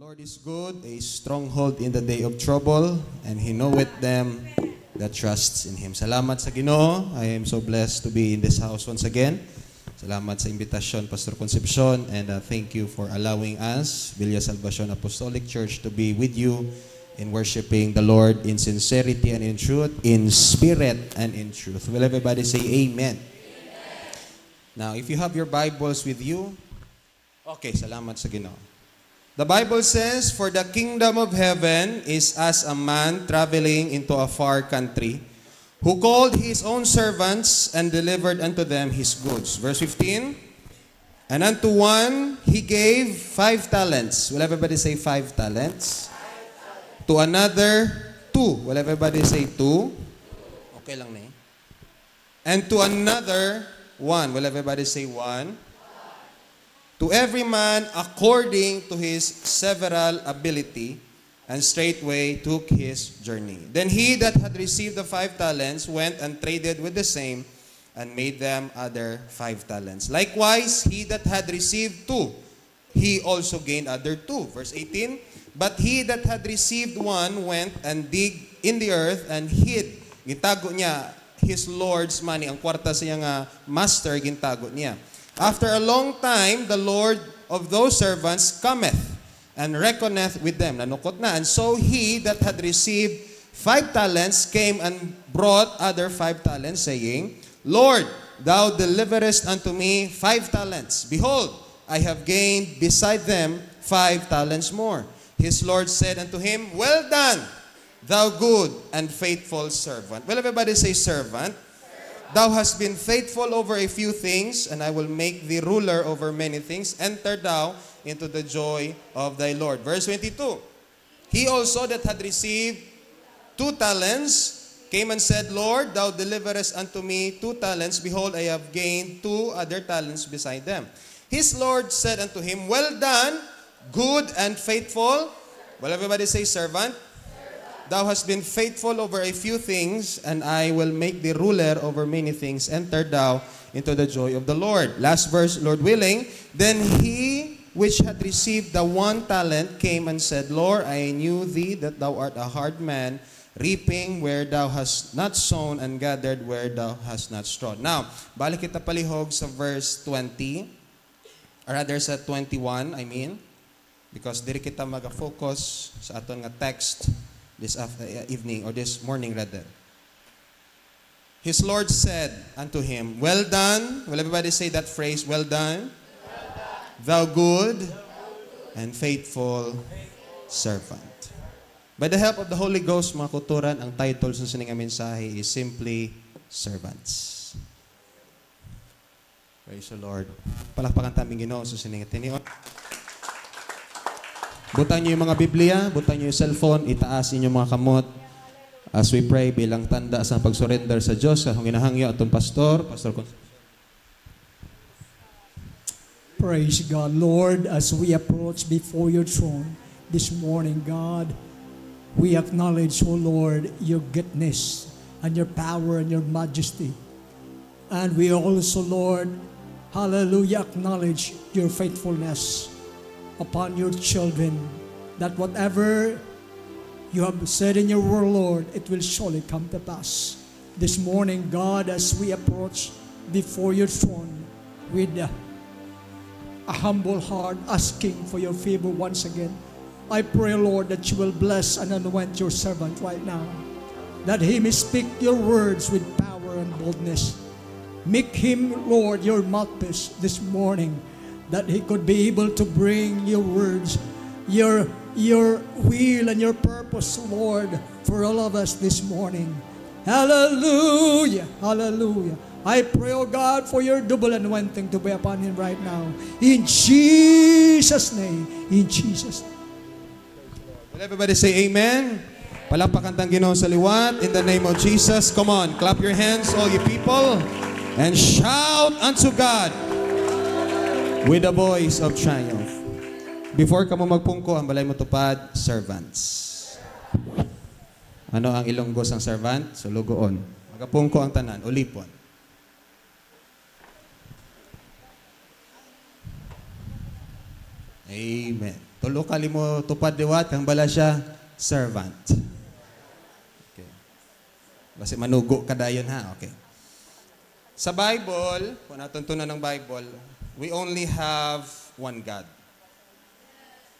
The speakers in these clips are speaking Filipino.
Lord is good, a stronghold in the day of trouble, and He knoweth them that trusts in Him. Salamat sa Ginoo. I am so blessed to be in this house once again. Salamat sa invitasyon, Pastor Concepcion, and thank you for allowing us, Villa Salvacion Apostolic Church, to be with you in worshiping the Lord in sincerity and in truth, in spirit and in truth. Will everybody say amen? Now, if you have your Bibles with you, okay, salamat sa Ginoo. The Bible says, "For the kingdom of heaven is as a man traveling into a far country, who called his own servants and delivered unto them his goods." Verse 15, "And unto one he gave 5 talents. Will everybody say 5 talents? To another 2. Will everybody say 2? Okay lang na eh. And to another 1. Will everybody say 1? To every man according to his several ability, and straightway took his journey. Then he that had received the 5 talents went and traded with the same, and made them other 5 talents. Likewise, he that had received 2, he also gained other 2. Verse 18, "But he that had received 1 went and dig in the earth and hid." Gintago niya his Lord's money. Ang kwarta sa iyang master, gintago niya. "After a long time, the Lord of those servants cometh, and reckoneth with them." Nanukot na. "And so he that had received 5 talents came and brought other 5 talents, saying, Lord, thou deliverest unto me 5 talents. Behold, I have gained beside them 5 talents more. His Lord said unto him, Well done, thou good and faithful servant." Will everybody say servant? "Thou hast been faithful over a few things, and I will make thee ruler over many things. Enter thou into the joy of thy Lord." Verse 22, "He also that had received 2 talents came and said, Lord, thou deliverest unto me 2 talents. Behold, I have gained 2 other talents beside them. His Lord said unto him, Well done, good and faithful." Will everybody say servant? "Thou hast been faithful over a few things, and I will make thee ruler over many things. Enter thou into the joy of the Lord." Last verse, Lord willing. "Then he which had received the 1 talent came and said, Lord, I knew thee that thou art a hard man, reaping where thou hast not sown, and gathered where thou hast not strawed." Now, balik kita palihog sa verse 20, or rather sa 21, because diri kita mag-focus sa aton nga text this evening, or this morning rather. "His Lord said unto him, Well done." Will everybody say that phrase? Well done. "Thou good and faithful servant." By the help of the Holy Ghost, mga kuturan, ang title sa sining mensahe is simply Servants. Praise the Lord. Palakpakan taming Ginoo sa sining tinion. Butang niyo yung mga Biblia, butang niyo yung cellphone, itaas niyo yung mga kamot as we pray bilang tanda sa pag-surrender sa Diyos. Kung ginahangyo atong Pastor Praise God. Lord, as we approach before your throne this morning, God, we acknowledge, O Lord, your goodness and your power and your majesty. And we also, Lord, hallelujah, acknowledge your faithfulness upon your children, that whatever you have said in your word, Lord, it will surely come to pass. This morning, God, as we approach before your throne with a humble heart, asking for your favor once again, I pray, Lord, that you will bless and anoint your servant right now, that he may speak your words with power and boldness. Make him, Lord, your mouthpiece this morning, that he could be able to bring your words, your will and your purpose, Lord, for all of us this morning. Hallelujah, hallelujah. I pray, oh God, for your double anointing to be upon him right now. In Jesus' name, in Jesus' name. Will everybody say amen? Palakpakan tang Ginoo sa liwat in the name of Jesus. Come on, clap your hands, all you people, and shout unto God with a voice of triumph. Before ka mo magpungko, ang balay mo tupad, servants. Ano ang Ilonggos ng servant? Sulugoon. Magapungko ang tanan, ulipon. Amen. Tulo ka limo tupad diwat, kang bala siya, servant. Okay. Basi manugo ka dayon ha. Okay. Sa Bible, kung natuntunan ng Bible, we only have one God.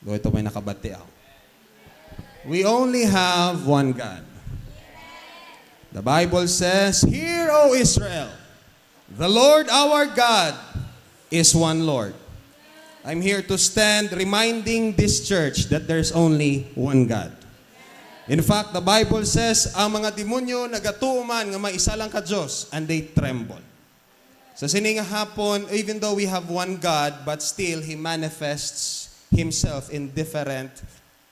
Do ito may nakabati ako. We only have one God. The Bible says, "Hear, O Israel, the Lord our God is one Lord." I'm here to stand reminding this church that there's only one God. In fact, the Bible says, ang mga demonyo nagatuuman nga maisa lang ka Diyos, and they tremble. Sa sininga hapon, even though we have one God, but still He manifests Himself in different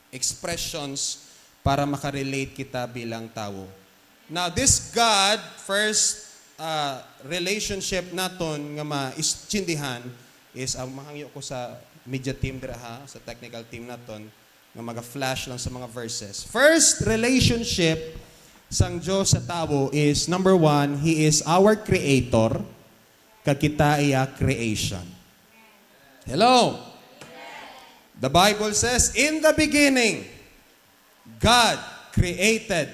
expressions para makarelate kita bilang tao. Now, this God, first relationship naton nga maistindihan is, mahangyo ko sa media team dira ha, sa technical team naton, nga maga-flash lang sa mga verses. First relationship sang Diyos sa tao is, number one, He is our Creator, kag kita iya creation. Hello? The Bible says, in the beginning, God created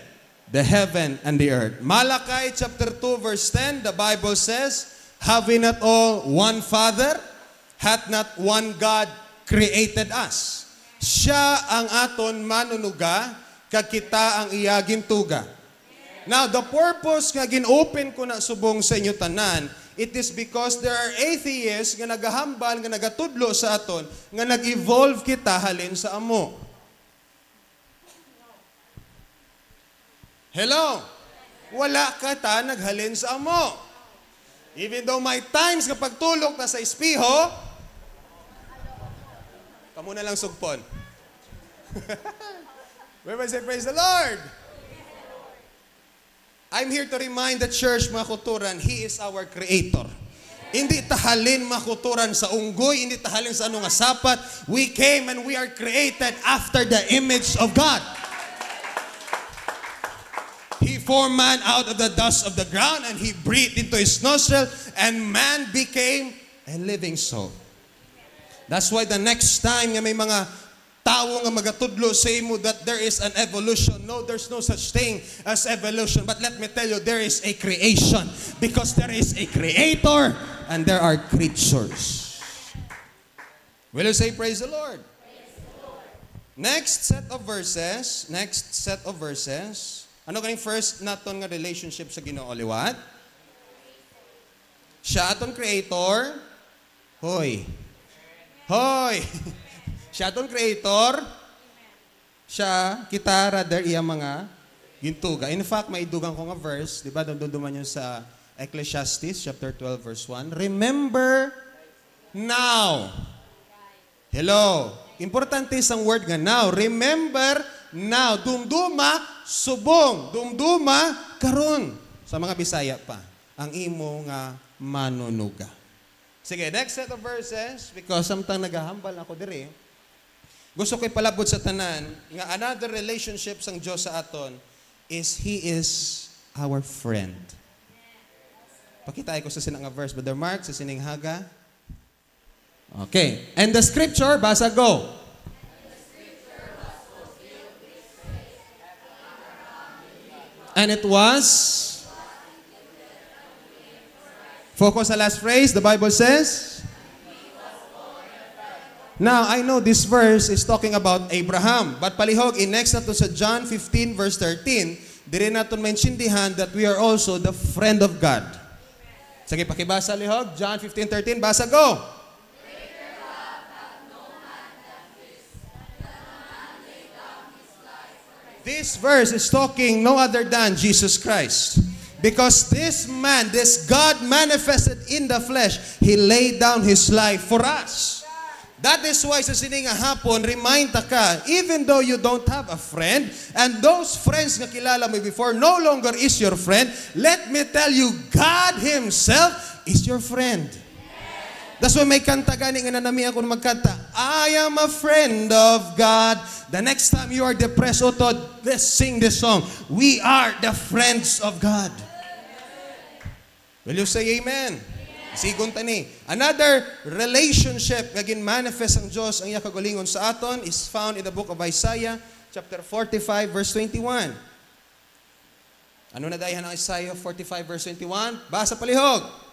the heaven and the earth. Malachi chapter 2 verse 10, the Bible says, have we not all one Father? Hath not one God created us? Siya ang aton manunuga, kag kita ang iya gintuga. Now, the purpose nga gin-open ko na subong sa inyo tanan, it is because there are atheists nga nagahambal, nga nagatudlo sa aton, nga nag-evolve kita halin sa amo. Hello? Wala ka ta naghalin sa amo. Even though may times kapag tulog na sa espiho, kamo na lang sugpon. Where was it? Praise the Lord! I'm here to remind the church, mga kuturan, He is our Creator. Hindi tahalin makuturan sa unggoy, hindi tahalin sa anong sapat. We came and we are created after the image of God. He formed man out of the dust of the ground and He breathed into his nostril and man became a living soul. That's why the next time nga may mga tao nga magatudlo sa imo that there is an evolution. No, there's no such thing as evolution. But let me tell you, there is a creation. Because there is a creator and there are creatures. Will you say praise the Lord? Praise the Lord. Next set of verses. Ano kaning first naton nga relationship sa Ginoo liwat? Siya aton creator. Hoy. Siya aton creator. Siya, kita rather iya mga gintuga. In fact, may dugang ko nga verse, di ba? Duman yun sa Ecclesiastes chapter 12 verse 1. Remember now. Hello. Importante isang word nga now. Remember now. Dumduma, subong. Dumduma, karon. Sa mga Bisaya pa. Ang imo nga manunuga. Sige, next set of verses. Because samtang naghahambal ako diri, gusto ko'y palabot sa tanan, nga another relationship sang Diyos sa aton is He is our friend. Pakita ko sa sinang nga verse, Brother Mark, sa sining haga. Okay. And the scripture, basa go. And it was, focus sa last phrase, the Bible says, now, I know this verse is talking about Abraham. But palihog, in next nato sa John 15 verse 13, dire naton maintindihan that we are also the friend of God. Sige, pakibasa lihog. John 15:13, basa go. This verse is talking no other than Jesus Christ. Because this man, this God manifested in the flesh, He laid down His life for us. That is why sa sininga hapon, remind ka, even though you don't have a friend, and those friends nga kilala mo before no longer is your friend, let me tell you, God Himself is your friend. That's why may kanta gani nga nanami ako magkanta, I am a friend of God. The next time you are depressed, let's sing this song. We are the friends of God. Will you say amen? Sigon tani. Another relationship nga gin-manifest ang Dios ang iya kagalingon sa aton is found in the book of Isaiah, chapter 45, verse 21. Ano na dahihan ang Isaiah 45, verse 21? Basa palihog.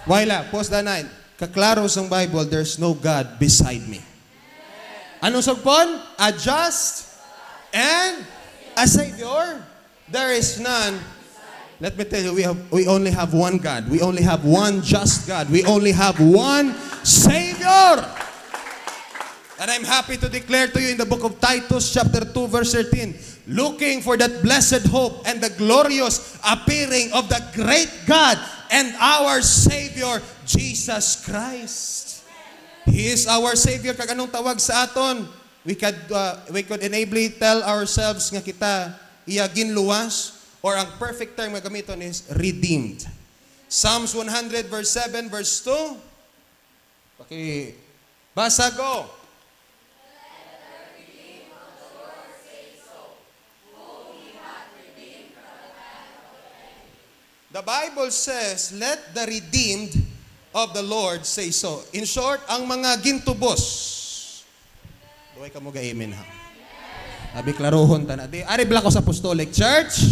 Waila, pause the nine. Kaklaro sa Bible, there's no God beside me. Anong sagpon? A just and a Savior. There is none. Let me tell you, we only have one God. We only have one just God. We only have one Savior. And I'm happy to declare to you in the book of Titus, chapter 2, verse 13, looking for that blessed hope and the glorious appearing of the great God and our Savior, Jesus Christ. He is our Savior. Kag anong tawag sa aton? We could enably tell ourselves nga kita iya ginluwas, or ang perfect term nga gamiton is redeemed. Psalms 100 verse 7 verse 2. Basa go. The Bible says, let the redeemed of the Lord say so. In short, ang mga gintubos. Duway ka mo ga-amen ha. Abi klarohon ta na. Ari Blacos Apostolic Church?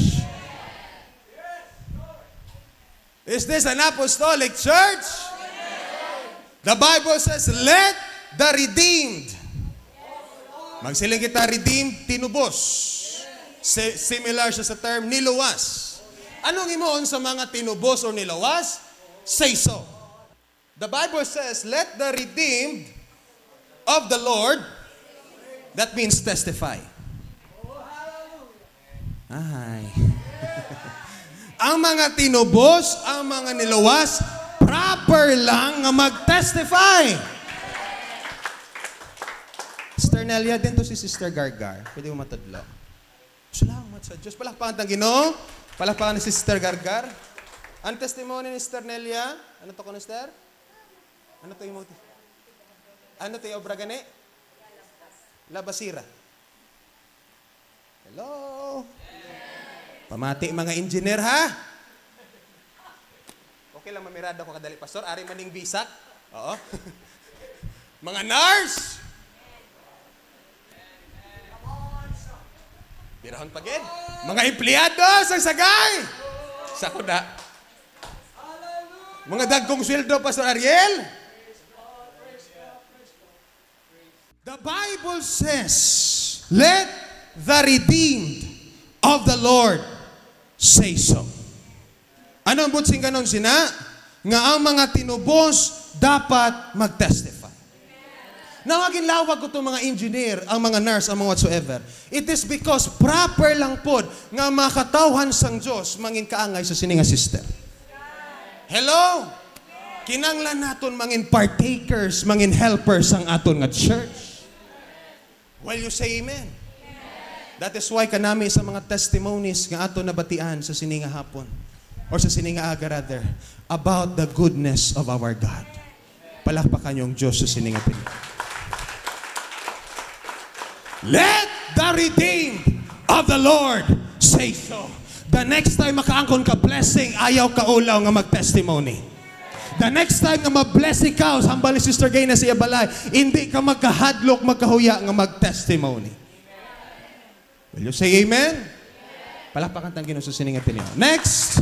Is this an apostolic church? The Bible says, let the redeemed. Magsiling kita redeemed, tinubos. Similar siya sa term, niluwas. Anong imoon sa mga tinubos o nilawas? Say so. The Bible says, let the redeemed of the Lord, that means testify. Ay. Ang mga tinubos, ang mga nilawas, proper lang nga mag-testify. Sister Nelia, din to si Sister Gargar. Pwede mo matadlo. Salamat sa Diyos. Palakpakan tang Ginoo. Palakpakan ni Sister Gargar. Ang testimony ni Sister Nelia, ano to ko, Sister? Ano to yung ano to yung obra gani? Labasira. Hello? Pamati mga engineer ha? Okay lang mamirada ko kadali, Pastor. Ari maning bisak. Oo. Mga nurse. Birahon pagid. Mga empleyado sa sagay. Sa kuda. Mga dagkong sweldo, Pastor Ariel. The Bible says, let the redeemed of the Lord say so. Ano ang butsing ganon sina? Nga ang mga tinubos dapat mag-testify. Nawagin lawag ko itong mga engineer, ang mga nurse, ang mga whatsoever. It is because proper lang pod nga makatawhan sang Diyos mangin kaangay sa sininga sister. Hello? Kinanglan naton mangin partakers, mangin helpers ang aton nga church. Will you say amen? That is why kanami sa mga testimonies nga aton nabatian sa sininga hapon or sa sininga aga rather about the goodness of our God. Palakpakan yung Diyos sa sininga Pilipinas. Let the redeemed of the Lord say so. The next time makaangkon ka blessing, ayaw ka ulaw nga mag-testimony. The next time nga ma-bless ikaw, hambal ni Sister Gay na siya balay, hindi ka magkahadlok, magkahuya nga mag-testimony. Will you say amen? Palakpakan tang Ginoo sa sininga Pilipinas. Next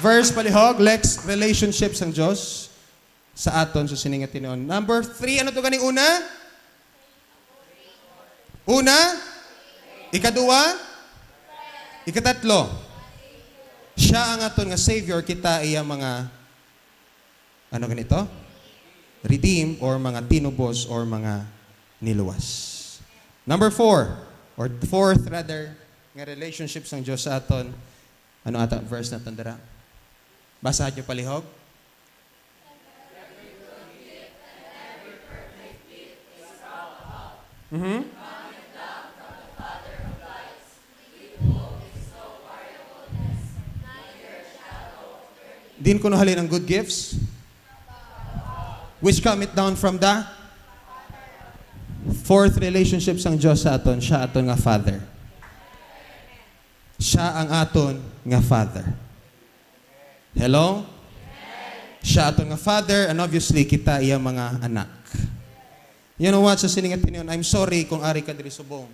verse palihog, next relationships ang Diyos sa aton sa sininga Pilipinas. Number 3, ano to ganing una? Una, ikadua, ikatatlo. Siya ang aton nga Savior, kita iya mga, ano ganito? Redeem or mga tinubos or mga niluwas. Number 4, or fourth rather, nga relationships ng Diyos sa aton. Ano ata verse na tandara? Basahan niyo palihog. Din kuno halin ang good gifts? Which cometh down from the fourth relationship sang Dios sa aton, siya aton nga Father. Siya ang aton nga Father. Hello? Siya aton nga Father, and obviously kita iya mga anak. You know what? Sa siningat niyon, I'm sorry kung ari ka diri subong.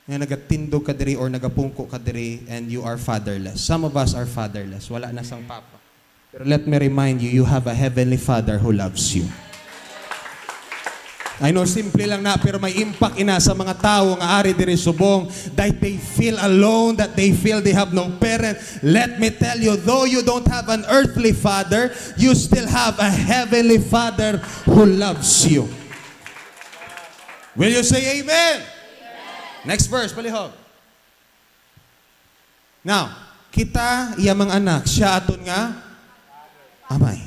Nga nagatindog ka diri or nagapungko ka diri and you are fatherless. Some of us are fatherless. Wala na sang papa. Pero let me remind you, you have a heavenly Father who loves you. I know, simple lang na, pero may impact ina sa mga tao nga ari diri subong, that they feel alone, that they feel they have no parent. Let me tell you, though you don't have an earthly father, you still have a heavenly Father who loves you. Will you say amen? Next verse, palihog. Now, kita iya mga anak, siya aton nga amay.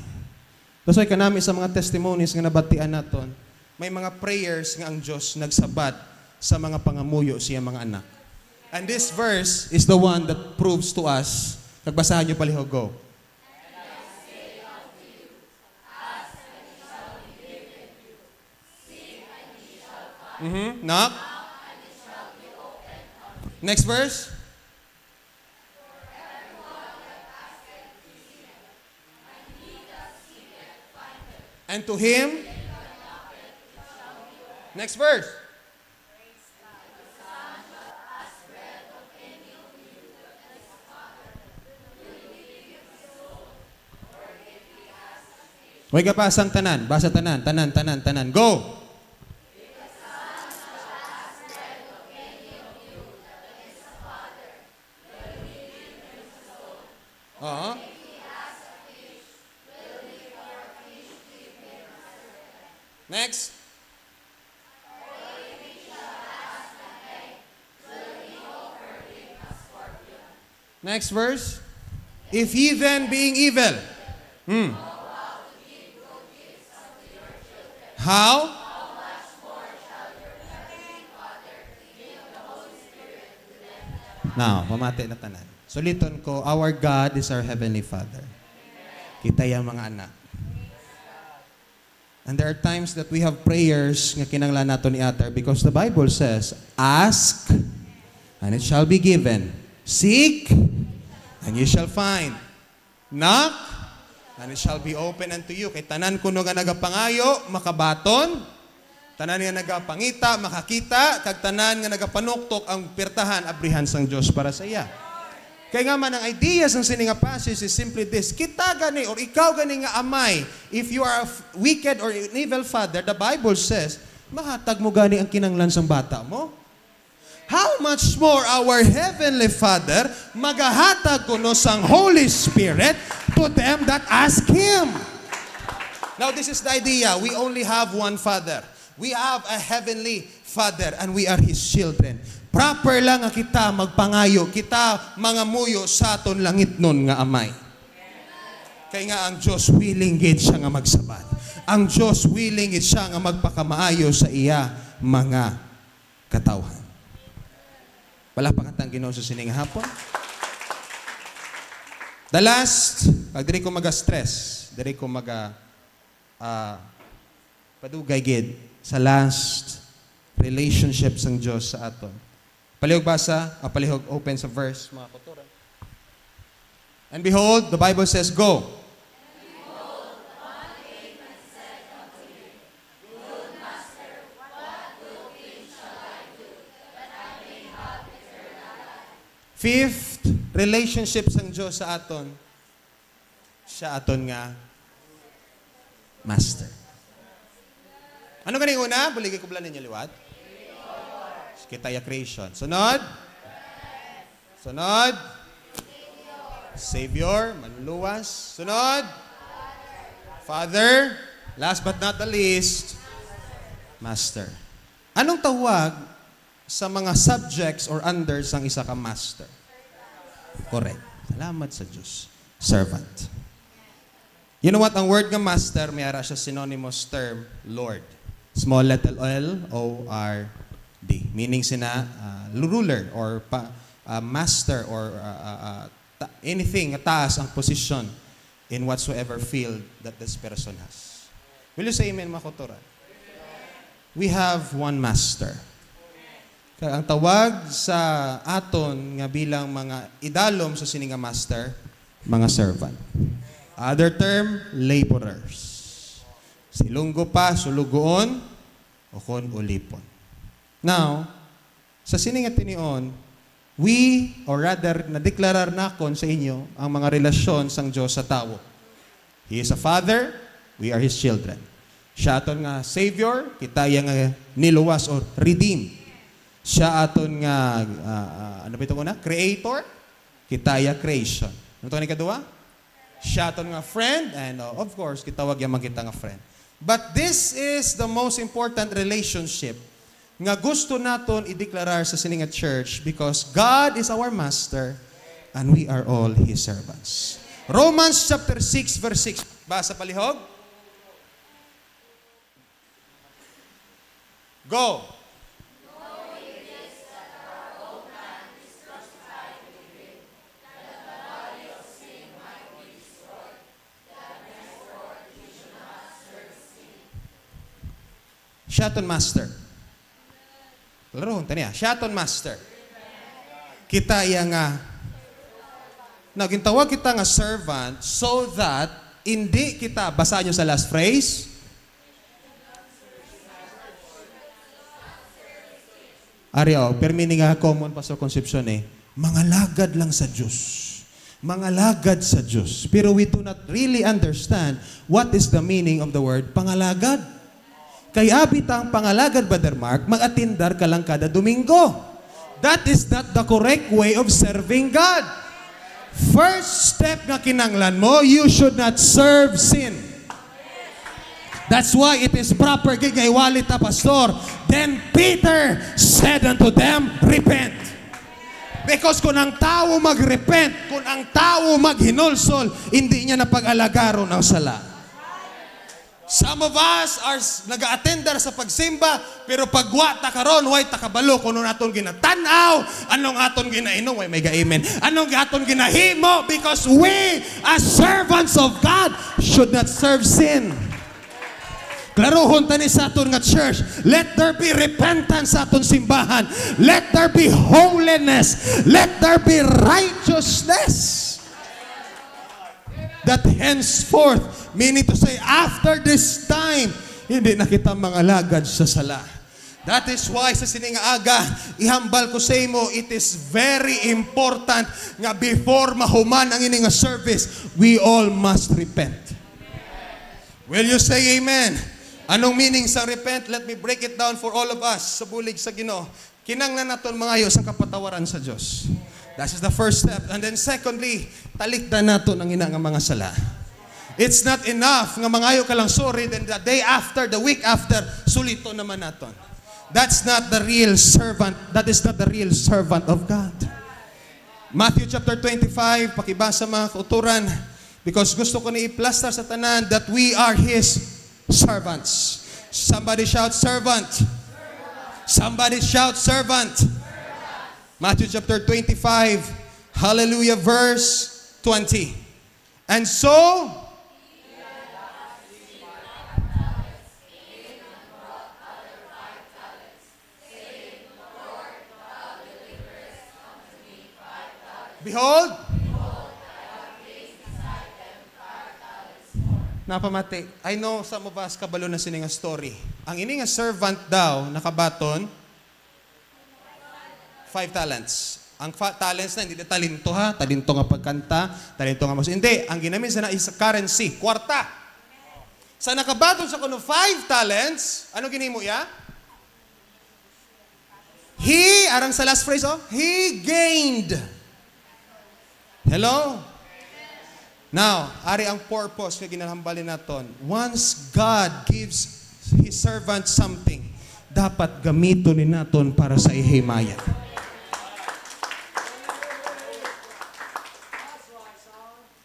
Dasoy kanami sa mga testimonies nga nabatian naton, may mga prayers nga ang Diyos nagsabat sa mga pangamuyo siya mga anak. And this verse is the one that proves to us, nagbasahan niyo palihog, go. Knock. Next verse. And to him. Next verse. Huwag ka pasang tanan. Basa tanan. Go! Next. Next verse. If ye then being evil. How? Now, pamati na tanan. Suliton ko, our God is our heavenly Father. Kita yung mga anak. And there are times that we have prayers nga kinanglan nato ni Atar because the Bible says, ask, and it shall be given. Seek, and you shall find. Knock, and it shall be open unto you. Kay tanan kuno nga nagapangayo, makabaton. Tanan nga nagapangita, makakita. Kag tanan nga nagapanuktok, ang pirtahan, abrihan sang Diyos para sa iya. Kaya nga man, ang idea sa sininga passage is simply this. Kita gani, or ikaw gani nga amay, if you are a wicked or an evil father, the Bible says, mahatag mo gani ang kinanglan sang bata mo. How much more our Heavenly Father magahatag kuno sang Holy Spirit to them that ask Him. Now this is the idea. We only have one Father. We have a Heavenly Father and we are His children. Proper lang nga kita magpangayo, kita mga muyo sa aton langit nun nga amay. Kaya nga ang Diyos willing gid siya nga magsabat. Ang Diyos willing gid siya nga magpakamaayo sa iya mga katawhan. Palakpakan tang Ginoo sa sining hapon. The last, pag diri ko maga-stress, diri ko padugay gid sa last relationship sang Diyos sa aton. Palihog basa, palihog open sa verse, mga kuturan. And behold, the Bible says, go. And behold, one came and said unto him, Good Master, what good thing shall I do, that I may have eternal life? Fifth, relationship sang Diyos sa aton, siya aton nga Master. Ano ganing una? Buligay ko bala ninyo liwat. Kita ya creation. Sunod? Sunod? Savior. Manluwas. Sunod? Father. Last but not the least, Master. Anong tawag sa mga subjects or unders ng isa ka master? Correct. Salamat sa Diyos. Servant. You know what? Ang word nga master, may ara siya synonymous term, Lord. Small letter L, O-R-D. Meaning sina ruler or master or anything taas ang position in whatsoever field that this person has. Will you say amen, mga kauturan? We have one master. Kaya ang tawag sa aton nga bilang mga idalom sa sininga master, mga servant. Other term, laborers. Silunggo pa, sulugoon, o kon ulipon. Now, sa sininga tinion, we, or rather, nadeklarar na kon sa inyo ang mga relasyon sang Diyos sa tao. He is a father, we are His children. Siya aton nga Savior, kita yang niluwas or redeem. Siya aton nga, ano ba ito muna? Creator, kita ya creation. Ano ito nga kadua? Siya aton nga friend, and of course, kitawag yung magkita nga friend. But this is the most important relationship nga gusto naton ideklarar sa sininga church because God is our master and we are all His servants. Romans chapter 6 verse 6. Basa palihog. Go. Shaton master. Laro, taniya. Shaton master. Kita iya nga nagintawag kita nga servant so that hindi kita, basa nyo sa last phrase. Ariyo, permini nga common pastor conception mga lagad lang sa Diyos. Mga lagad sa Diyos. Pero we do not really understand what is the meaning of the word pangalagad. Kaya bitang pangalagad, Brother Mark, mag-atindar ka lang kada Domingo. That is not the correct way of serving God. First step nga kinanglan mo, you should not serve sin. That's why it is proper kay walit ta pastor. Then Peter said unto them, repent. Because kung ang tao mag-repent, kung ang tao maghinulsol, hindi niya napag-alagaro ng sala. Some of us are nag-a-attender sa pagsimba, pero pagwa ta karon way takabalo kung anong aton ginatanaw, anong aton ginainom, way may ga-amen. Anong aton ginahimo because we as servants of God should not serve sin. Klarohon tani sa aton nga church, let there be repentance sa aton simbahan. Let there be holiness. Let there be righteousness. That henceforth, meaning to say, after this time, hindi na kita mga lagad sa sala. That is why sa sininga aga, ihambal ko sa imo, it is very important nga before mahuman ang ining service, we all must repent. Will you say amen? Anong meaning sa repent? Let me break it down for all of us sa bulig sa Ginoo. Kinanglan naton mga ayos ang kapatawaran sa Diyos. That is the first step. And then secondly, talikdan nato ng ina nga mga sala. It's not enough nga mangayo ka lang sorry, then the day after, the week after, sulito naman naton. That's not the real servant. That is not the real servant of God. Matthew chapter 25, pakibasa mga kauturan, because gusto ko ni i-plaster sa tanan that we are His servants. Somebody shout servant. Somebody shout servant. Matthew chapter 25, hallelujah, verse 20. And so, behold, napamati. I know some of us kabalo na sininga story. Ang ininga servant daw, nakabaton, 5 talents. Ang talents na, hindi na talento ha. Talento nga pagkanta, talento nga mas. Hindi, ang ginamit sa na is currency, kwarta. Sa nakabaton sa kuno 5 talents, ano ginimo ya? He, arang sa last phrase, he gained. Hello? Now, ari ang purpose kaya ginalhambalin naton. Once God gives His servant something, dapat gamito ni naton para sa ihimaya.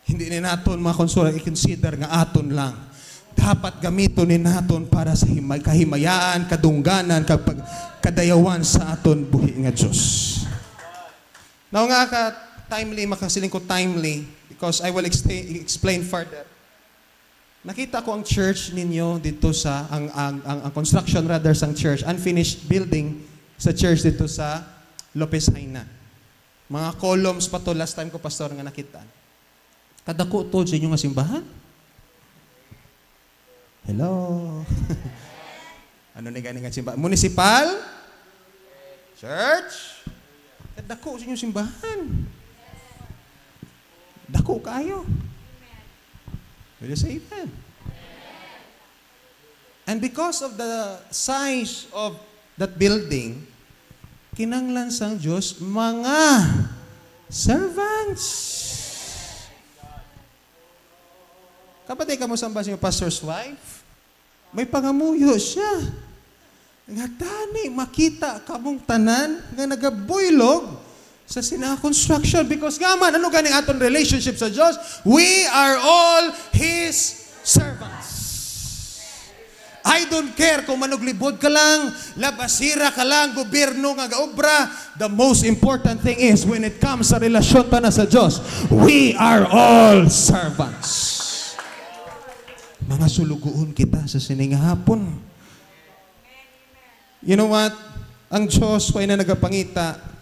Hindi ni naton mga konsulat i-consider nga aton lang. Dapat gamito ni naton para sa kahimayaan, kadungganan, kadayawan sa aton buhi nga Diyos. Now nga timely, makasiling ko timely, because I will explain further. Nakita ko ang church ninyo dito sa, ang construction rather sa church, unfinished building sa church dito sa Lopez Haina. Mga columns pa to, last time ko pastor nga nakita. Kadako to sa inyo nga simbahan? Hello? Ano ni gani nga simbahan? Municipal? Church? Kadako sa inyo simbahan. Dako kayo. Will you say amen? And because of the size of that building, kinanglan sang Diyos mga servants. Kapatid ka mo samba sa pastor's wife, may pangamuyo siya. Nga tani, makita kamong tanan nga nagabuylog sa construction because gaman, ano ganing aton relationship sa Diyos? We are all His servants. I don't care kung manuglibod ka lang, labasira ka lang, gobyerno nga gaobra. The most important thing is when it comes sa relasyon ta na sa Diyos, we are all servants. Mga sulugoon kita sa sining hapon. You know what? Ang Diyos ay na nagapangita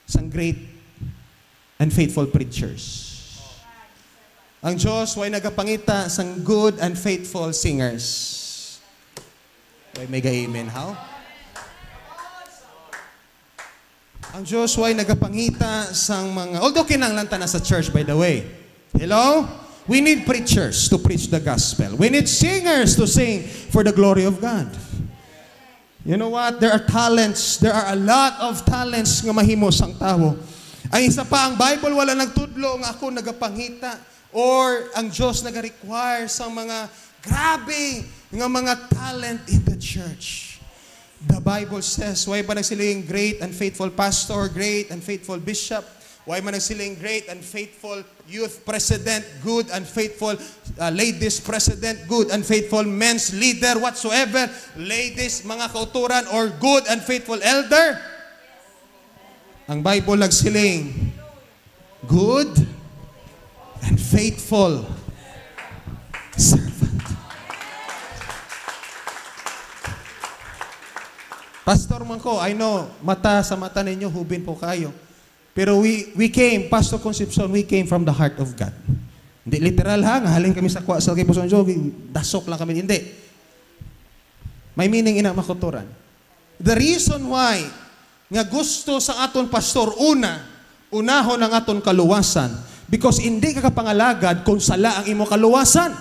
sang great and faithful preachers. Ang Diyos ay nagapangita sang good and faithful singers. May mega amen, how? Ang Diyos ay nagapangita sang mga, although kinanglan ta na sa church by the way. Hello? We need preachers to preach the gospel. We need singers to sing for the glory of God. You know what? There are talents. There are a lot of talents nga mahimos ang tao. Ang isa pa, ang Bible wala nagtudlo nga ako nagapangita or ang Diyos nag-require sa mga grabe nga mga talent in the church. The Bible says, why ba nagsiling great and faithful pastor, great and faithful bishop? Why man nagsiling great and faithful youth president, good and faithful ladies president, good and faithful men's leader, whatsoever, ladies, mga kauturan, or good and faithful elder? Ang Bible nagsiling good and faithful servant. Pastor man ko, I know, mata sa mata ninyo, hubin po kayo. Pero we came, Pastor Concepcion, we came from the heart of God. Hindi literal ha, nga halin kami sa kwasal kay Pastor Jogi, dasok lang kami. Hindi. May meaning ina makuturan. The reason why nga gusto sa aton pastor, unahon ang aton kaluwasan, because hindi ka kapangalagad kung sala ang imo kaluwasan.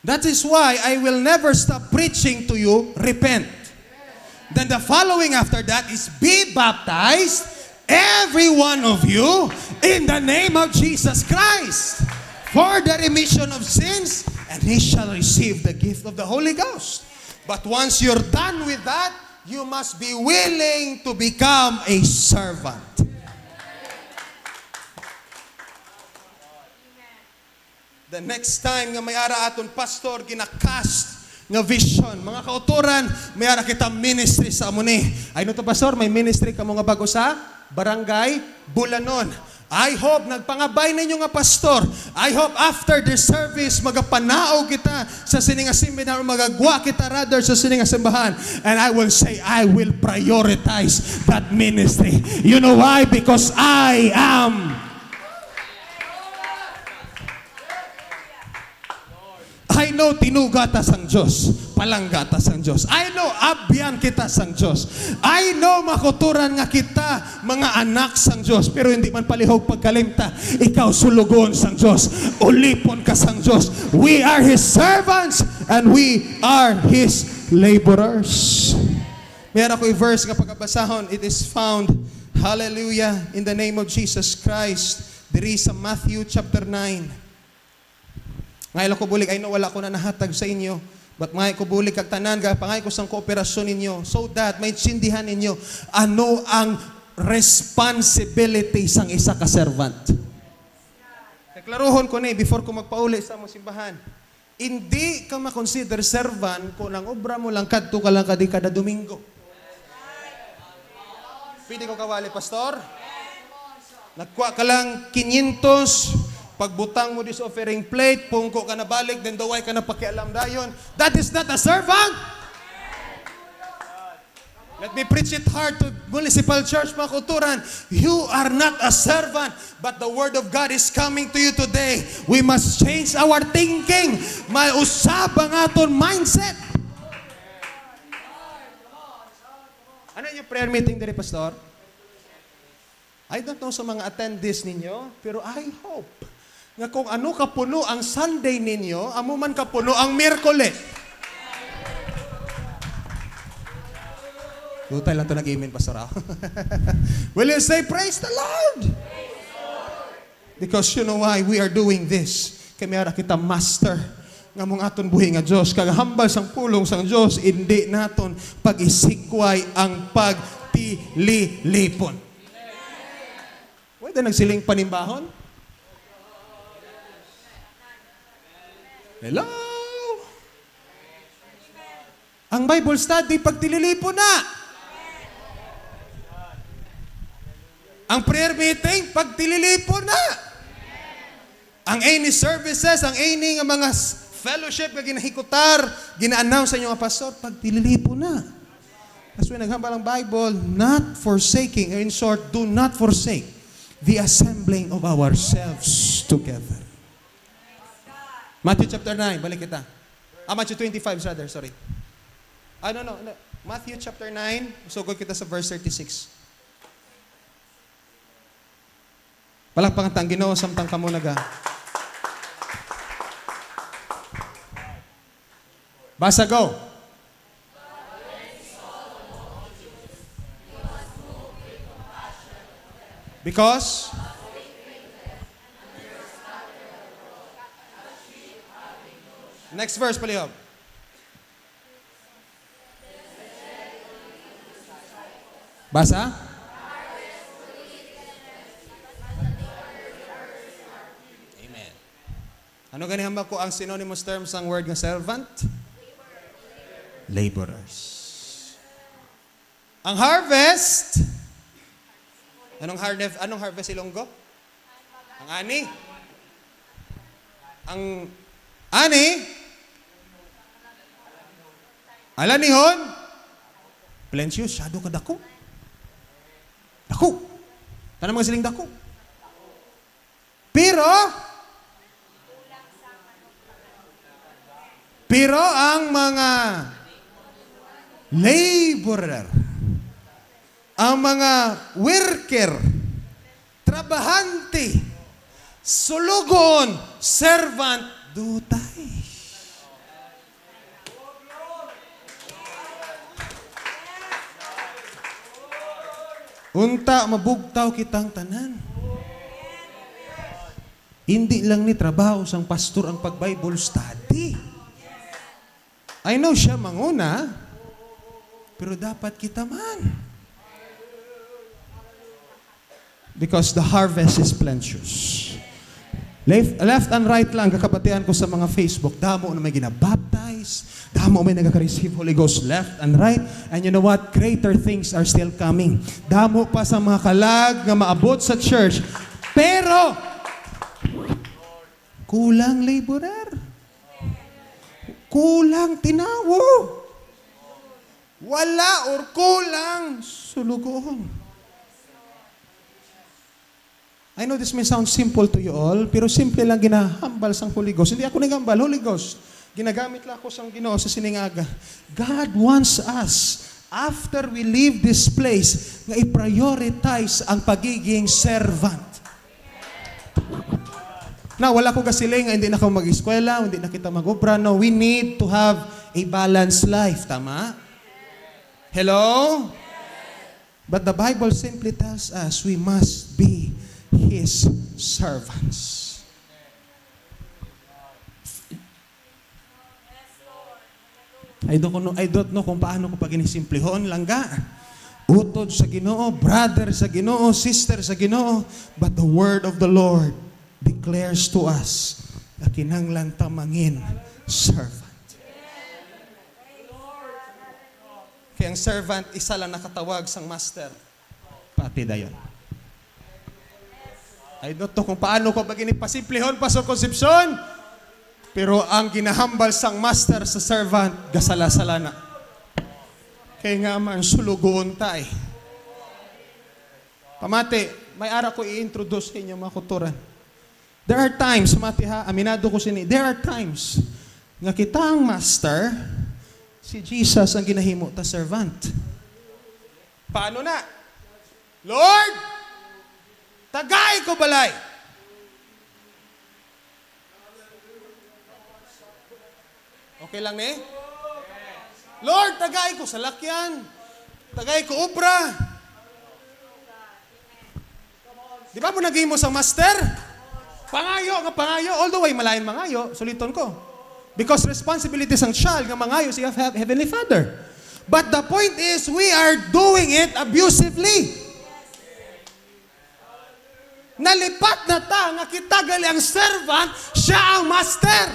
That is why I will never stop preaching to you, repent. Then the following after that is be baptized, every one of you, in the name of Jesus Christ, for the remission of sins, and he shall receive the gift of the Holy Ghost. But once you're done with that, you must be willing to become a servant. The next time nga may ara aton pastor ginakast nga vision, mga kauturan, may ara kita ministry sa amuni. Ay no to pastor, may ministry ka mga bago sa Barangay Bulanon. I hope nagpangabay ninyo nga pastor. I hope after the service magapanao kita sa sininga seminar, magagwa kita rather sa sininga simbahan. And I will say I will prioritize that ministry. You know why? Because I know tinugatas ang Diyos, palanggatas ang Diyos. I know abyan kita sang Diyos. I know makuturan nga kita mga anak sang Diyos, pero hindi man palihog pagkalimta, ikaw sulugon sang Diyos, ulipon ka sang Diyos. We are His servants and we are His laborers. Meron ako i-verse nga pagkabasahon, it is found, hallelujah, in the name of Jesus Christ. There is a Matthew chapter 9. Ngayon ko bulig, I know wala ko na nahatag sa inyo, but ngayon ko bulig kag tanan, pangay ko sang kooperasyon ninyo, so that may sindihan ninyo, ano ang responsibility sang isa ka servant. Deklaruhon ko ni, before ko magpauli sa mong simbahan, hindi ka makonsider servant kung ang obra mo lang kadto ka lang kada Domingo. Pwede ko kawali, pastor? Nagkuha ka lang 500, pagbutang mo this offering plate, pungko ka na balik, then daway ka na pakialam dayon. That is not a servant. Let me preach it hard to municipal church, mga kuturan. You are not a servant, but the word of God is coming to you today. We must change our thinking. May usab ang aton mindset. Ano yung prayer meeting diri, pastor? I don't know sa mga attendees ninyo, pero I hope nga kung ano kapuno ang Sunday ninyo, amo man kapuno ang Miyerkules. Tutay lang ito nag-amen, pastor. Will you say, praise the Lord? Because you know why we are doing this. Kami ara kita master nga mong aton buhi nga Diyos. Kagahambal sang pulong sang Diyos, hindi naton pag-isikway ang pagtililipon. Pwede nagsiling panimbahon? Hello? Ang Bible study, pagtililipon na. Ang prayer meeting, pagtililipon na. Ang any services, ang any nga mga fellowship nga ginahikutar, gina-announce sa inyo nga pastor, pagtililipon na. As we naghambal ang Bible, not forsaking, or in short, do not forsake the assembling of ourselves together. Matthew chapter 9, balik kita. Matthew 25, rather, sorry. No. Matthew chapter 9, sugod kita sa verse 36. Palakpakan tang Ginoo samtang kamo naga. Basa, go. Because next verse, palihog. Basa? Amen. Ano ganihang ba ko ang synonymous terms ang word ng servant? Laborers. Ang harvest, anong harvest Ilonggo? Ang ani. Ang ani, alanihon, plensius, shadow ka dako. Dako. Tanang mga siling dako. Pero ang mga laborer, ang mga worker, trabahante, sulugon, servant, dutay. Unta, mabugtaw kitang tanan. Hindi lang ni trabaho sang pastor ang pag-Bible study. I know siya manguna, pero dapat kita man. Because the harvest is plenteous. Left and right lang, kakabatian ko sa mga Facebook, damo na may ginabaptize, damo may nagka-receive Holy Ghost left and right, and you know what? Greater things are still coming. Damo pa sa mga kalag nga maabot sa church, pero kulang laborer. Kulang tinawo. Wala or kulang sulugon. I know this may sound simple to you all, pero simple lang ginahambal sang Holy Ghost. Hindi ako nagambal, Holy Ghost. Ginagamit lang ako sang Ginoo sa siningaga. God wants us, after we leave this place, nga i-prioritize ang pagiging servant. Na wala ko kasiling, hindi na ako mag-eskwela, hindi na kita mag-obra. No, we need to have a balanced life. Tama? Hello? But the Bible simply tells us we must be His servants. I don't know kung paano ko pag-inisimplihon langga. Utod sa Ginoo, brother sa Ginoo, sister sa Ginoo, but the word of the Lord declares to us na kinahanglan tamangin servant. Kaya ang servant, isa lang nakatawag sang master. pati dayon. I don't know kung paano ko ba ginipasimplihon pa sa konsepsyon, pero ang ginahambal sang master sa servant, gasala-sala na. Kaya nga man, sulugoon tay. Pamati, may ara ko i-introduce sa inyo mga kuturan. There are times, mati ha, aminado ko sini, there are times nga kita ang master, si Jesus ang ginahimo ta servant. Paano na? Lord, tagay ko balay. Okay lang ni? Lord, tagay ko salakyan. Tagay ko obra. Di ba mo naging mo sa master? Pangayo nga pangayo. Although ay malayan mangayo, suliton ko. Because responsibilities ang child nga mangayo siya Heavenly Father. But the point is, we are doing it abusively. Nalipat na ta nga kita gali ang servant, siya ang master.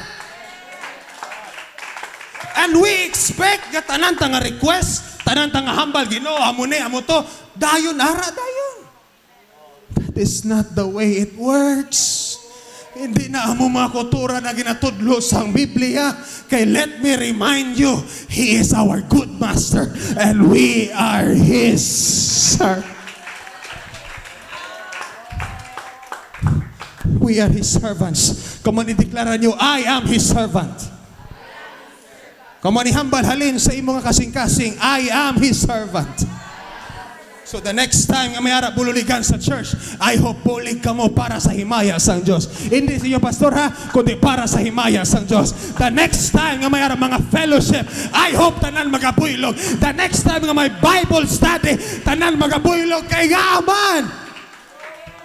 And we expect nga tanan ta nga request, tanan ta nga hambal, Ginoo, amo ni, amo to, dayon ara dayon. That is not the way it works. Hindi na amo mga kultura na ginatudlo sa Biblia. Kay let me remind you, He is our good master and we are His servants. We are His servants. Come on, ideklara nyo, I am His servant. Come on, ihambal halin sa imong kasing-kasing, I am His servant. So the next time nga may ara bululigan sa church, I hope bulig ka mo para sa himaya sang Diyos. Hindi sa iyo, pastor ha, kundi para sa himaya sang Diyos. The next time nga may ara mga fellowship, I hope tanan magabuylog. The next time nga may Bible study, tanan magabuylog kay nga man.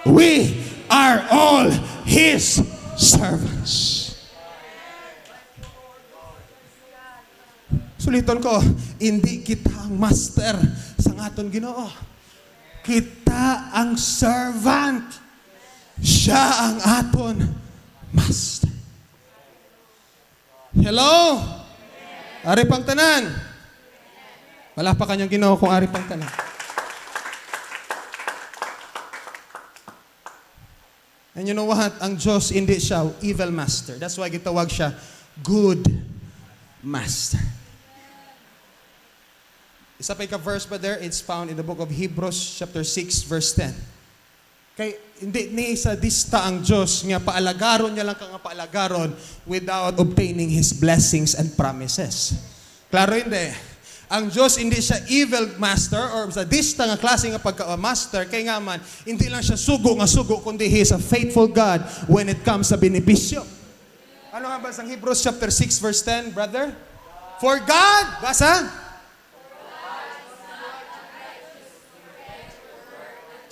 We are all His servants. Suliton ko, hindi kita ang master sa aton Ginoo. Kita ang servant. Siya ang aton master. Hello? Ari pang tanan. Wala pa kanyang Ginoo kung ari pang tanan. And you know what? Ang Diyos hindi siya evil master. That's why gitawag siya good master. Isa pa ka-verse pa there, it's found in the book of Hebrews chapter 6 verse 10. Kay hindi ni sa dista ang Diyos nga paalagaron niya lang ka nga paalagaron without obtaining His blessings and promises. Klaro hindi. Ang Diyos hindi siya evil master or sa dista nga klase nga pagka-master kay nga man hindi lang siya sugo kundi He is a faithful God when it comes sa benepisyo. Ano nga ba sa Hebrews chapter 6 verse 10, brother? For God, basa?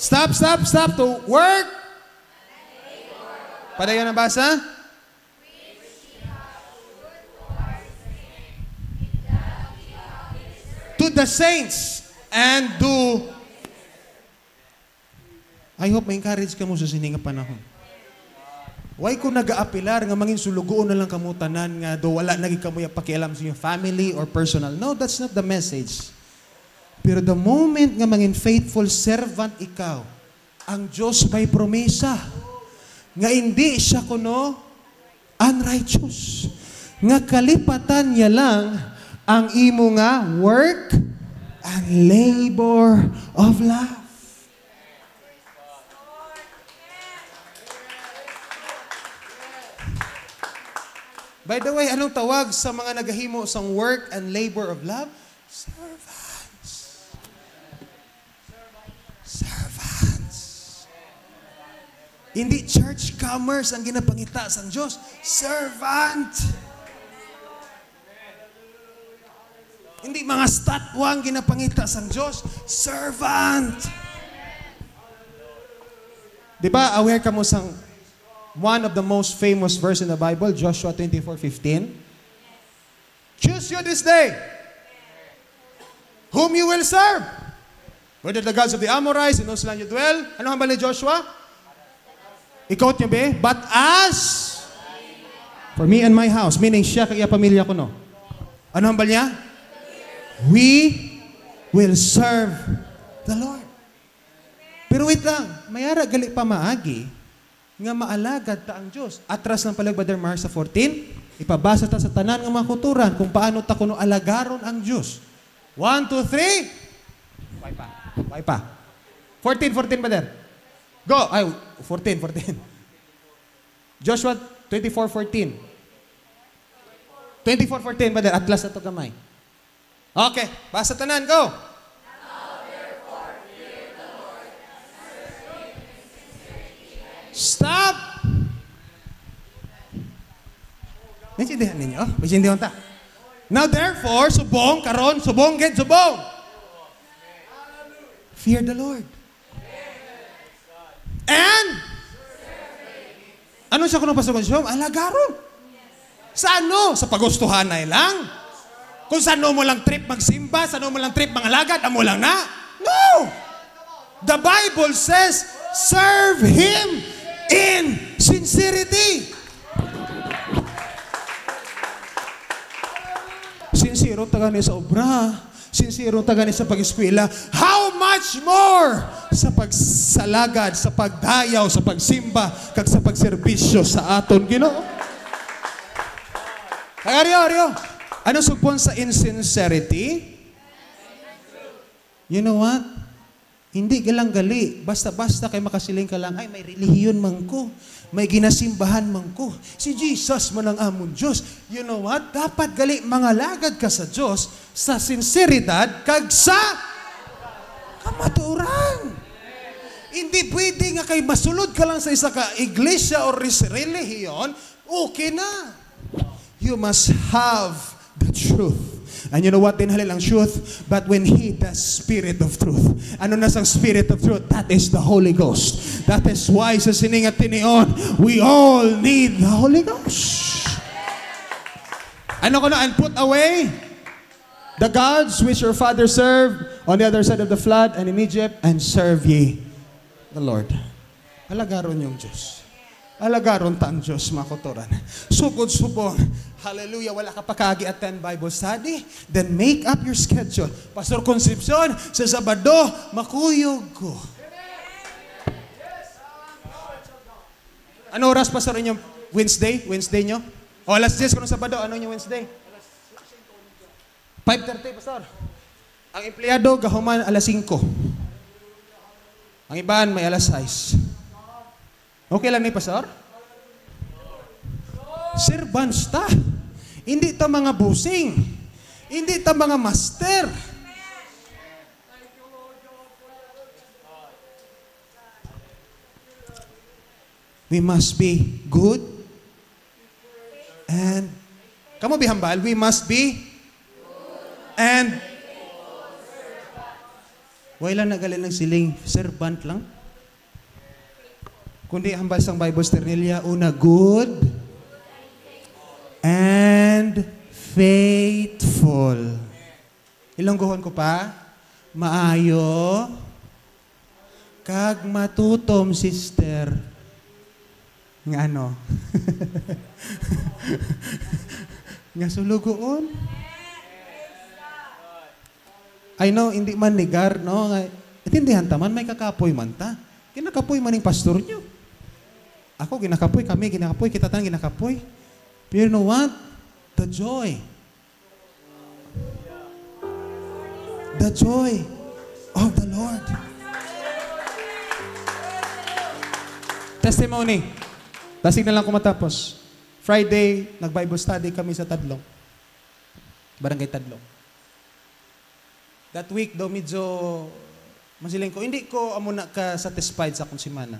Stop to work. Padayon na basa? To the saints and do. I hope ma-encourage ka mo sa sininga panahon. Why ko nag-aapilar nga mangin sulugoon na lang kamutanan nga do wala naging kamoy pakialam sa iyong family or personal. No, that's not the message. Pero the moment nga mangin faithful servant ikaw, ang Diyos may promesa nga hindi siya kuno unrighteous. Nga kalipatan niya lang ang imo nga work and labor of love. By the way, anong tawag sa mga nagahimo sang work and labor of love? Hindi churchcomers ang ginapangita sang Diyos. Servant. Hindi mga statwa ang ginapangita sang Diyos. Servant. Di ba, aware ka mo sang one of the most famous verse in the Bible, Joshua 24:15? Choose you this day whom you will serve. Whether the gods of the Amorites, in whose land you dwell. Ano hambal ni Joshua? Ikaw niya be, but as for me and my house, meaning siya kaya pamilya ko no. Ano hambal niya? We will serve the Lord. Pero wait lang, mayara gali pa maagi nga maalagad ta ang Dios. Atras ng palag Brother Mar sa 14, ipabasa ta sa tanan nga mga kuturan kung paano ta kuno alagaron ang Dios. 1, 2, 3. Why pa? 14 Brother. Go. Ay, 14. Joshua 24:14. 24:14 Brother. Atlas na to gamay. Okay, basa tanan, go. Stop! Naintindihan ninyo? Naintindihan ta? Now therefore, subong, karon, subong, get, subong. Fear the Lord. And, ano siya kung pasok siya? Alagaron. Sa ano? Sa pagustuhan na lang. Kung saan mo lang trip magsimba, saan mo lang trip mangalagad, amo lang na. No! The Bible says, serve Him in sincerity. Sincero taga ni sa obra, sincero taga ni sa pag-eskwela. How much more sa pagsalagad, sa pagdayaw, sa pagsimba, kag sa pagserbisyo sa aton Ginoo. Rio. Ano sugpon sa insincerity? You know what? Hindi galang gali. Basta-basta kay makasiling ka lang, ay may relihiyon man ko. May ginasimbahan man ko. Si Jesus man ang amon Diyos. You know what? Dapat gali mangalagad ka sa Diyos sa sinseridad kag sa kamaturan. Hindi pwede nga kay masulod ka lang sa isa ka iglesia or relihiyon, okay na. You must have the truth. And you know what? Dinhalil ang truth. But when He, the Spirit of truth. Ano na sang Spirit of truth? That is the Holy Ghost. That is why sa siningat tinion, we all need the Holy Ghost. Ano ko na? And put away the gods which your father served on the other side of the flood and in Egypt, and serve ye the Lord. Alagaron yung Diyos. Alagaron ta ang Diyos, mga kuturan. Sugod-subong. Hallelujah. Wala ka pa kagi-attend Bible study? Then make up your schedule. Pastor Concepcion, sa Sabado, makuyog ko. Ano oras, Pastor, inyong Wednesday? Wednesday nyo? O, alas 10 kung Sabado. Ano yung Wednesday? 5:30, Pastor. Ang empleyado, gahuman alas 5. Ang iban, may alas 6. Okay lang ni Pastor? Servants ta. Hindi ta mga busing. Hindi ta mga master. We must be good and kamo bihambal, we must be and wala nagalin ng siling servant lang. Kundi hambal sang Bible Sternilya, una, good and faithful. Ilonggohon ko pa, maayo, kag matutom, sister. Nga ano? Nga sulugoon? I know, hindi man nigar, no? Itindihan taman, may kakapoy man ta. Kinakapoy man yung pastor nyo. Ako, ginakapoy, kami, ginakapoy, kita tayong ginakapoy. Pero you know what? The joy. The joy of the Lord. Testimony. Lasig na lang kung matapos. Friday, nag-Bible study kami sa Tadlong. Barangay Tadlong. That week, daw medyo masiling ko, hindi ko amuna ka-satisfied sa akong simana.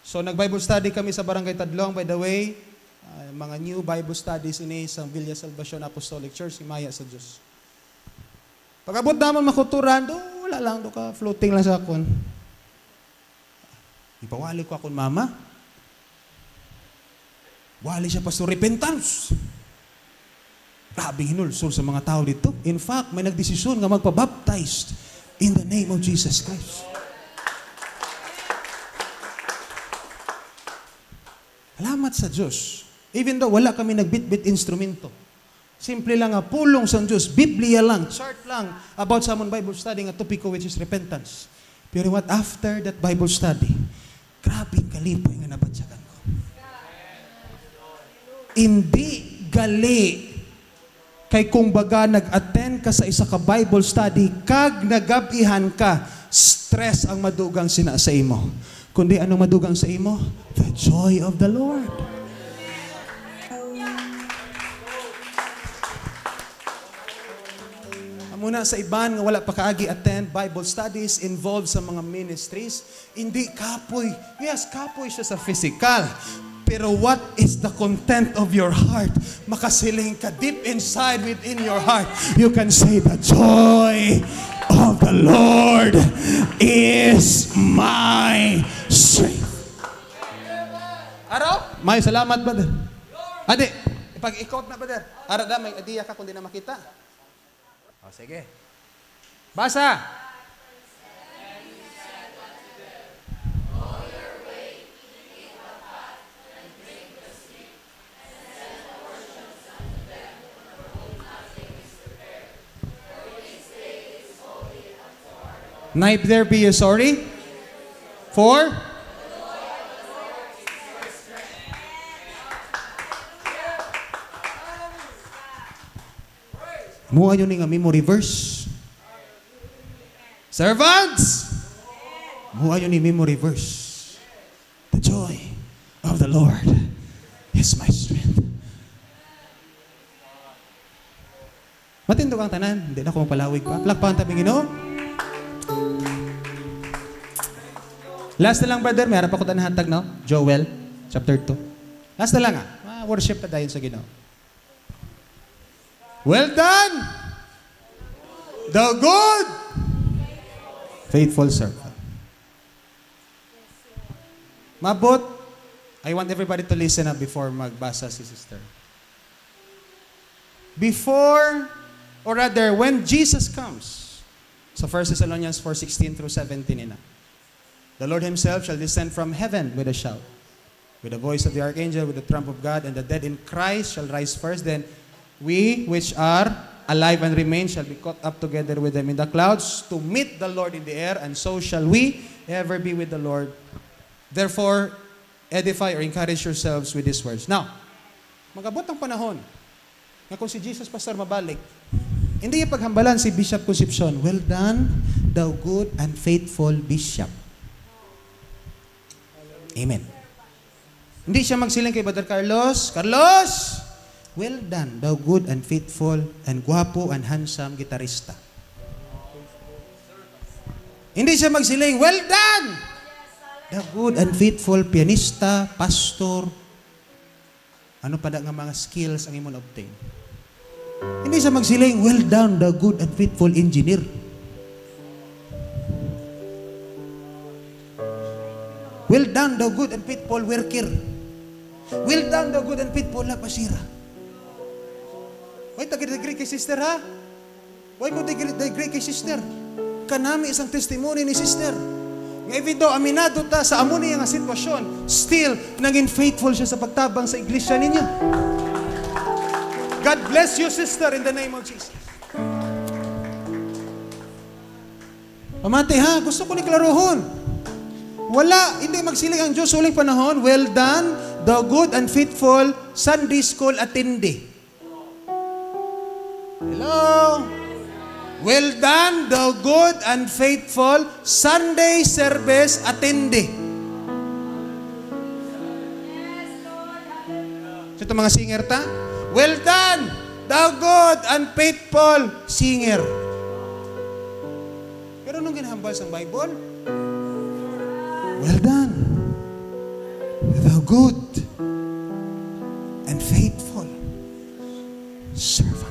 So, nag-Bible study kami sa Barangay Tadlong. By the way, mga new Bible studies ini sa Villa Salvacion Apostolic Church, si Maya sa Diyos. Pag-abot naman makuturan, wala lang, ka floating lang sa akon. Ipawali ko akon, mama. Wali siya pa sa repentance. Grabe hinulsol sa mga tao dito. In fact, may nagdesisyon nga magpabaptized in the name of Jesus Christ. Salamat sa Diyos. Even though wala kami nagbit-bit instrumento. Simple lang nga, pulong sa Diyos. Biblia lang, chart lang about sa among Bible study nga topiko which is repentance. Pero what, after that Bible study, grabe kalipoy nga nabadsyagan ko. Hindi gali kay kung baga nag-attend ka sa isa ka Bible study, kag nagabihan ka, stress ang madugang sina sa imo. Kundi anong madugang sa imo? The joy of the Lord. Muna sa iban nga wala pa kaagi attend Bible studies involved sa mga ministries, hindi kapoy. Yes, kapoy siya sa physical. Pero what is the content of your heart? Makasiling ka deep inside within your heart. You can say, the joy of the Lord is my strength. Araw? May salamat, brother. Adi, ipag-ikot na, brother. Araw da, may idea ka kung di na makita. O, sige. Basa! Neither be ye sorry, for Muha yun nga memory verse. Servants! Muha yun ni memory verse. The joy of the Lord is my strength. Matindog ang tanan. Hindi na ako magpalawig pa. Plakpahan tabi Ginoo. Last na lang, brother. May harap ako tanahatag, no? Joel, chapter 2. Last na lang, worship na dayon sa Ginoo. Well done, the good, faithful servant. Mabot, I want everybody to listen up before magbasa si sister. Before, or rather, when Jesus comes, sa 1 Thessalonians 4:16 through 17, the Lord Himself shall descend from heaven with a shout, with the voice of the archangel, with the trump of God, and the dead in Christ shall rise first. Then we which are alive and remain shall be caught up together with them in the clouds to meet the Lord in the air, and so shall we ever be with the Lord. Therefore, edify or encourage yourselves with these words. Now, magabot ang panahon na kung si Jesus Pastor mabalik, hindi yung paghambalan si Bishop Concepcion, well done, thou good and faithful Bishop. Amen. Hindi siya magsiling kay Brother Carlos, Carlos! Well done, thou good and faithful and guwapo and handsome gitarista. Hindi siya magsiling, well done, thou good and faithful pianista, pastor, ano pa nga mga skills ang imong obtain. Hindi siya magsiling, well done, thou good and faithful engineer. Well done, thou good and faithful worker. Well done, thou good and faithful lapasira. Why tagi-degree kay sister, ha? Why ko degree kay sister? Kanami isang testimony ni sister. Nga even though aminado ta sa amo niya nga sitwasyon, still, naging faithful siya sa pagtabang sa iglesia ninyo. God bless you, sister, in the name of Jesus. Pamati, ha? Gusto ko ni klarohon. Wala, hindi magsiling ang Diyos uling panahon. Well done, thou good and faithful Sunday school attendee. Hello? Well done, thou good and faithful Sunday service attendee. So ito mga singer ta? Well done, thou good and faithful singer. Pero nung ginahambal sa Bible, well done, thou good and faithful servant.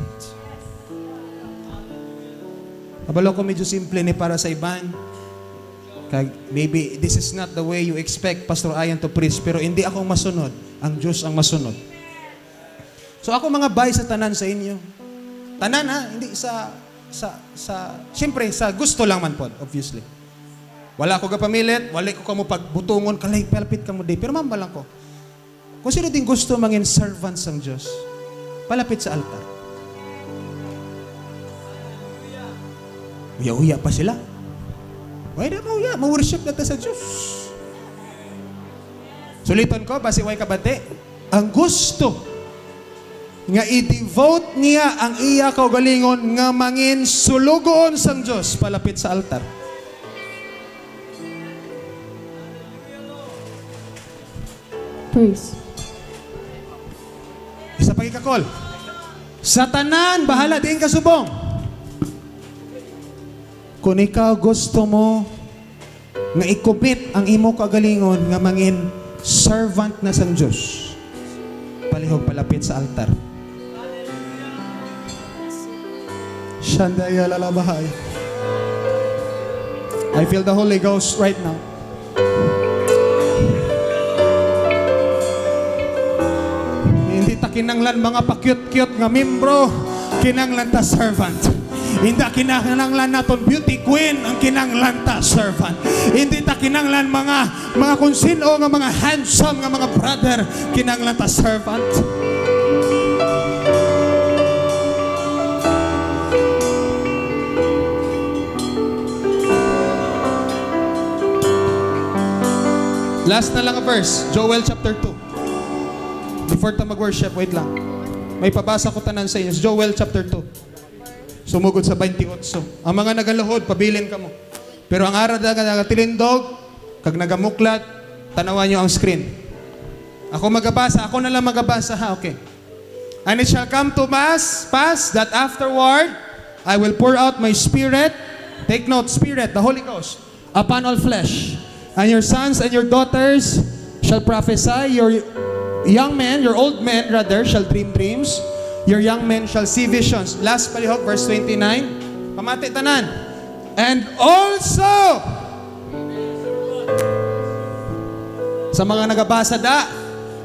Kabalo ko medyo simple ni para sa iban. Maybe this is not the way you expect Pastor Ayan to preach, pero hindi akong masunod. Ang Diyos ang masunod. So ako mga bay sa tanan sa inyo. Tanan, ha? Hindi siyempre sa gusto lang man po, obviously. Wala ko kapamilit, wala ko kamo pagbutungon, kalay, palapit ka mo day. Pero mamba lang ko. Kung sino din gusto mangin servants ng Diyos, palapit sa altar. Uya-uya pa sila. Why na mo ya? Ma-worship na ta sa Diyos. Suliton ko, basi way kabate. Ang gusto nga i-devote niya ang iya kaugalingon nga mangin sulugon sang Diyos palapit sa altar. Praise. Isa pa ikakol. Sa tanan, bahala din kasubong. Kung ikaw gusto mo nga ikupit ang imo kagalingon nga mangin servant na sang Diyos, palihog palapit sa altar. Shandaya lalabahay. I feel the Holy Ghost right now. Hindi ta kinanglan mga pakyut-kyut nga membro, kinanglan ta servant. Hindi kinanglan naton beauty queen, ang kinanglan ta servant. Hindi ta kinanglan mga kung sino nga mga handsome nga mga brother, kinanglan ta servant. Last na lang a verse, Joel chapter 2. Before ta mag-worship, wait lang. May pabasa ko tanan sa inyo, Joel chapter 2. Sumugod sa 28. Ang mga nagaluhod, pabilin ka mo. Pero ang arad na nagatilindog, kag nagamuklat, tanawan nyo ang screen. Ako magabasa, ako na lang magabasa ha, okay. And it shall come to pass that afterward, I will pour out my spirit, take note, spirit, the Holy Ghost, upon all flesh. And your sons and your daughters shall prophesy, your young men, your old men rather, shall dream dreams, your young men shall see visions. Last palihog, verse 29. Pamati tanan. And also, sa mga nagabasa da,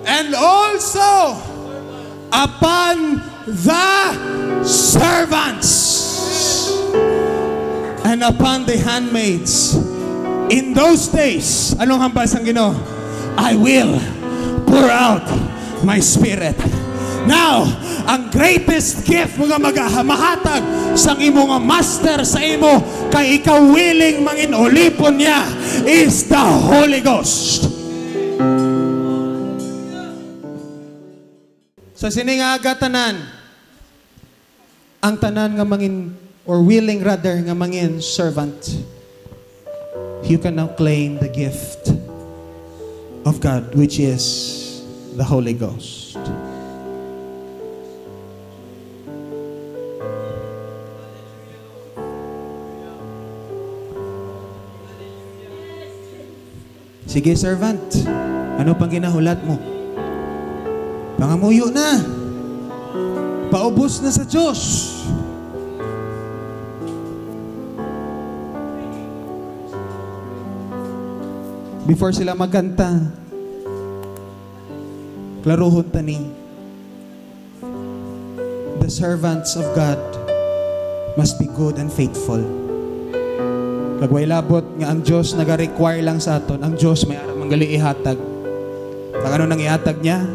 and also, upon the servants, and upon the handmaids, in those days, anong hambas ang Ginoo? I will pour out my spirit. Now, ang greatest gift mga mahatag sang imo nga master sa imo kay ikaw willing mangin ulipon niya is the Holy Ghost. Sa siningaga tanan, ang tanan nga mangin or willing rather nga mangin servant, you can now claim the gift of God, which is the Holy Ghost. Sige, servant. Ano pang ginahulat mo? Pangamuyo na. Paubos na sa Diyos. Before sila magkanta, klaruhon tani, the servants of God must be good and faithful. Kagway labot nga ang Diyos nag-require lang sa aton, ang Diyos may aram manggali ihatag. Pag ano nang ihatag niya,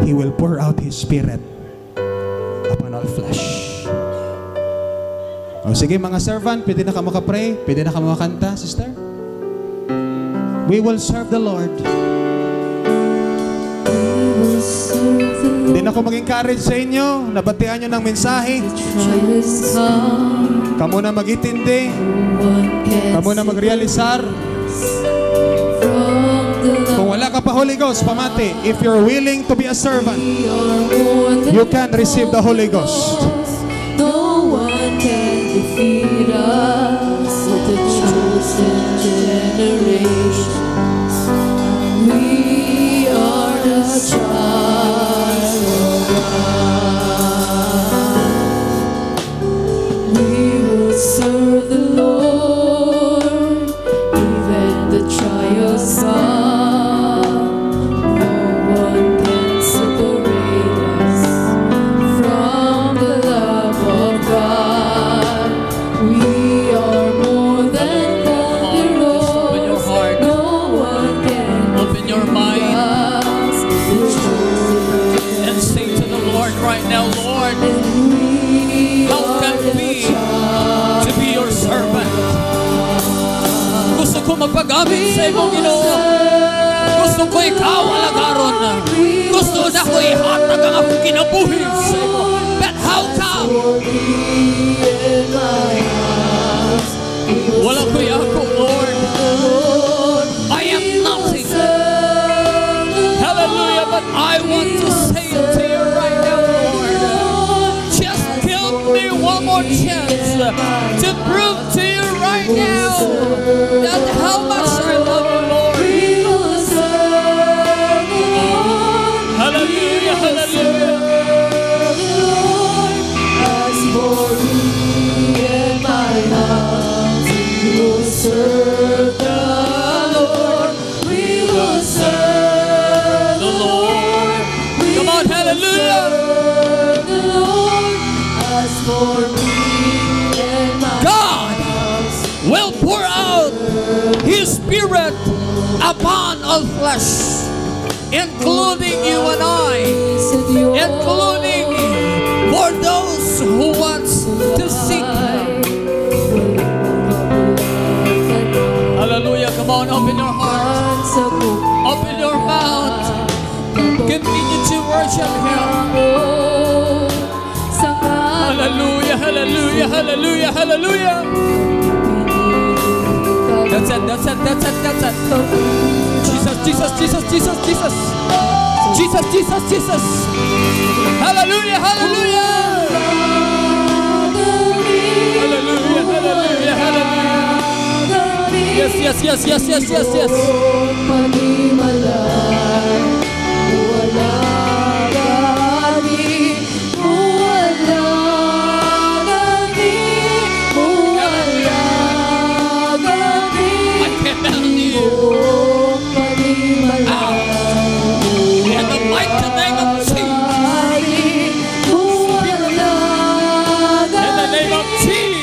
He will pour out His Spirit upon all flesh. O sige mga servant, pwede na ka makapray, pwede na ka makakanta, sister. We will serve the Lord. Hindi na ako mag-encourage sa inyo. Nabatian nyo ng mensahe. Kamu na mag-itindi. Kamu na mag-realisar. Kung wala ka pa Holy Ghost, pamati. If you're willing to be a servant, you can receive the Holy Ghost. No one can defeat us with the chosen generations. We are the child of God. We will serve the Lord, even the trials come. No one can separate us from the love of God. We are more than conquerors. Open your heart. No one can Open your mind us. and say to the Lord right now, Lord, how can we to be your namin sa imo, Ginoo. Gusto ko ikaw alagaron. Gusto na ko ihatag ang akong kinabuhi sa imo. But how come? Wala ko ako, Lord. I am nothing. Hallelujah. But I want to say it to you right now, Lord. Just give me one more chance to prove to you right now that how much I love you, Lord. Hallelujah, hallelujah. As for me and my house, we will serve the Lord. We will serve The Lord. Come on, hallelujah. the Lord. As for me and my God house, will pour out His Spirit upon all flesh, including you and I, said you including for those who wants to seek Him. Hallelujah. Come on, open your heart, open your mouth, continue to worship Him. Hallelujah, hallelujah, hallelujah, hallelujah. That's it, that's it, that's it, that's it. Jesus, Jesus, Jesus, Jesus, Jesus. Jesus, Jesus, Jesus. Hallelujah, hallelujah. Hallelujah, hallelujah, hallelujah. Yes, yes, yes, yes, yes, yes, yes. I command you out in the mighty name of Jesus. In the name of Jesus.